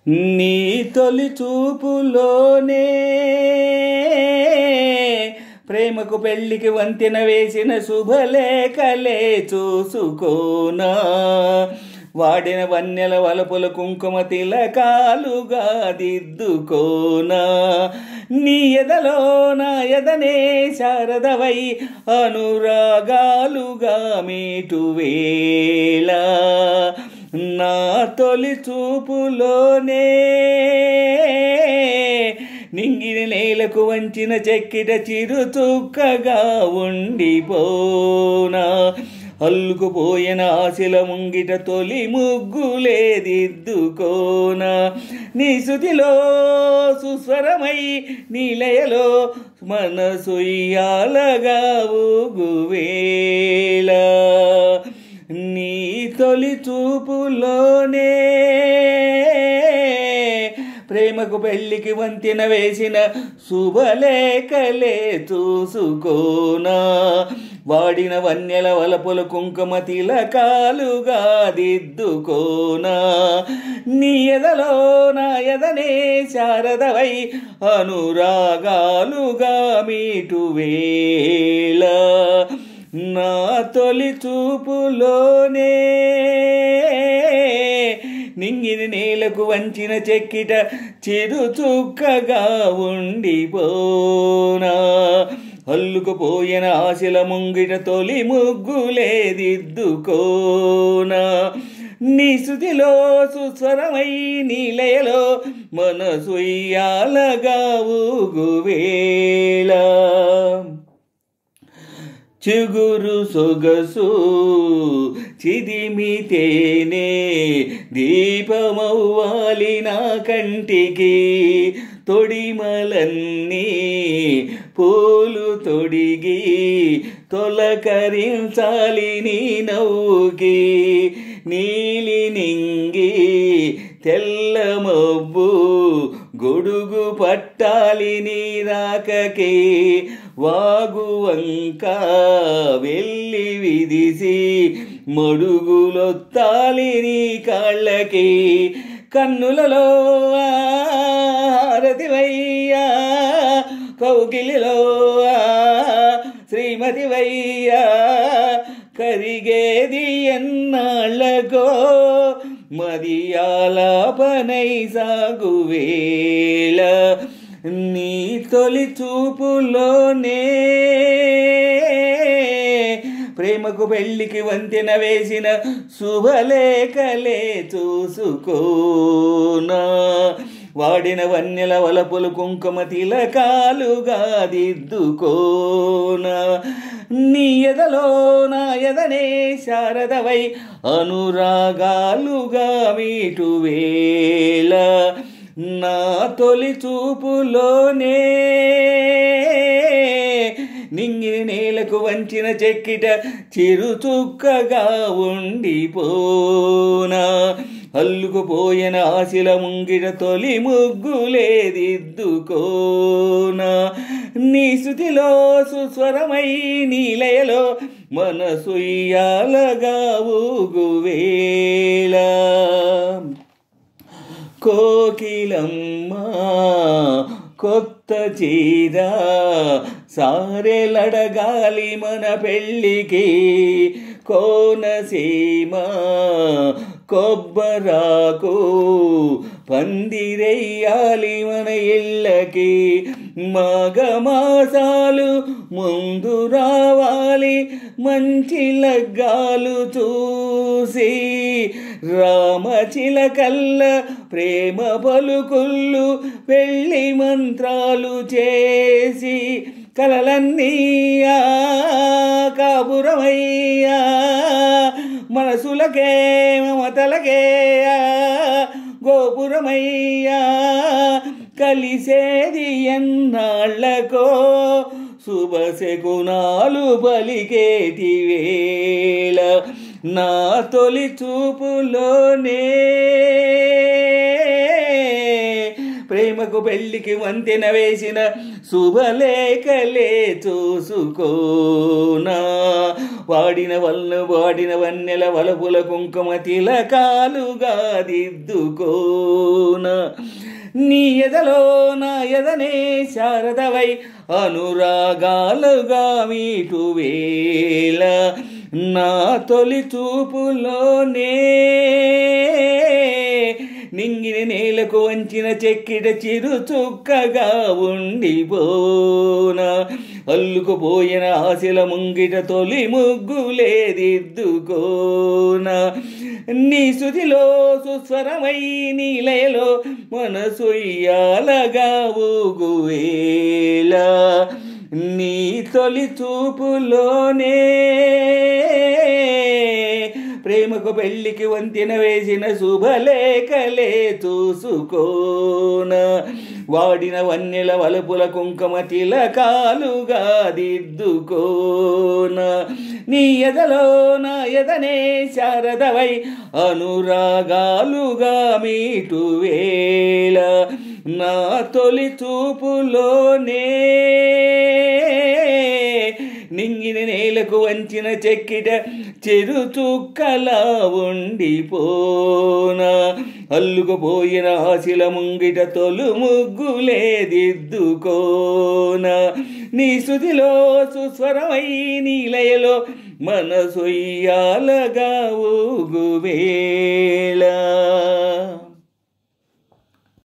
నీ తొలి చూపులోనే ప్రేమకు పెళ్లికి వంతెన వేసిన శుభలేఖలే చూసుకోనా, వాడిన వన్నెల వలపుల కుంకుమ తిలకాలుగా దిద్దుకోనా, నీ ఎదలో నా ఎదనే శారదవై అనురాగాలుగా మీటువేళ, నా తొలి చూపులోనే నింగిని నేలకు వంచిన చెక్కిట చిరుచుక్కగా ఉండిపోనా, అల్లుకుపోయిన ఆశల ముంగిట తొలి ముగ్గులే దిద్దుకోనా, నీ శృతిలో సుస్వరమై నీలయలో మనసుయ్యాలగా ఊగువేళ, నీ తొలి చూపులోనే ప్రేమకు పెళ్లికి వంతెన వేసిన శుభలేఖలే చూసుకోనా, వాడిన వన్నెల వలపుల కుంకుమ తిలకాలుగా దిద్దుకోనా, నీ ఎదలో నా ఎదనే శారదవై అనురాగాలుగా మీటువేళ, నా తొలి చూపులోనే నింగిని నేలకు వంచిన చెక్కిట చిరుచుక్కగా ఉండిపోనా, అల్లుకుపోయిన ఆశల ముంగిట తొలి ముగ్గులే దిద్దుకోనా, నీ శృతిలో సుస్వరమై నీలయలో మనసుయ్యాలగా ఊగువేళ, చిగురు సొగసు చిదిమితేనే దీపమవ్వాలి నా కంటికి, తొడిమలన్నీ పూలు తొడిగి తొలకరించాలి నీ నవ్వుకి, నీలి నింగి తెల్ల మబ్బు గొడుగు పట్టాలి నీ రాకకి, వాగువంక వెళ్ళి విదిసి మడుగులొత్తాలి నీ కాళ్ళకి, కన్నులలో హారతివయ్యా కౌగిలిలో శ్రీమతివయ్యా, కరిగేది ఎన్నాళ్ళకో మదియాలాపనై సాగువేళ, నీ తొలి చూపులోనే ప్రేమకు పెళ్లికి వంతెన వేసిన శుభలేఖలే చూసుకోనా, వాడిన వన్నెల వలపులు కుంకుమ తిలకాలుగా దిద్దుకోనా, నీ ఎదలో నా ఎదనే శారదవై అనురాగాలుగా మీటువేళ, నా తొలి చూపులోనే నింగిని నేలకు వంచిన చెక్కిట చిరుచుక్కగా ఉండిపోనా, అల్లుకుపోయిన ఆశల ముంగిట తొలి ముగ్గులే దిద్దుకోనా, నీ శృతిలో సుస్వరమై నీలయలో మనసుయ్యాలగా ఊగువేళ, కోకిలమ్మ కొత్త చీర సారెలడగాలి మన పెళ్ళికి, కోనసీమ కొబ్బరాకు పందిరెయ్యాలి మన ఇళ్ళకి, మాఘమాసాలు ముందు రావాలి మంచి లగ్గాలు చూసి, రామచిలకల్ల ప్రేమ పలుకుళ్ళు పెళ్ళి మంత్రాలు చేసి, కలలన్నీ కాపురమయ్యా మనసులకే మమతలకే గోపురమయ్యా, కలిసేది ఎన్నాళ్ళకో శుభశకునాలు పలికేటి వేళ, నా తొలి చూపులోనే ప్రేమకు పెళ్లికి వంతెన వేసిన శుభలేఖలే చూసుకోనా, వాడిన వన్నెల వలపుల కుంకుమ తిలకాలుగా దిద్దుకోన నీ ఎదలో నా ఎదనే శారదవై అనురాగాలుగా మీటు వేళ నా తొలి చూపులోనే నింగిన నేలకు వంచిన చెక్కిట చిరు చుక్కగా ఉండిపోన అల్లుకుపోయిన ఆశల ముంగిట తొలి ముగ్గులే దిద్దుకోన నీ శృతిలో సుస్వరమై నీలయలో మనసుయ్యాలగా ఊగువేళ నీ తొలి చూపులోనే ప్రేమకు పెళ్లికి వంతెన వేసిన శుభలేఖలే చూసుకోన వాడిన వన్నెల వలపుల కుంకుమ తిలకాలుగా దిద్దుకోన నీ ఎదలో నా ఎదనే శారదవై అనురాగాలుగా మీటు వేళ నా తొలి చూపులోనే నింగిన నేలకు వంచిన చెక్కిట చెరు చుక్కలా ఉండిపోన అల్లుకుపోయిన ఆశల ముంగిట తొలు ముగ్గులే దిద్దుకోన నీ శృతిలో సుస్వరమై నీలయలో మనసొయ్యాలగా ఊగువేళ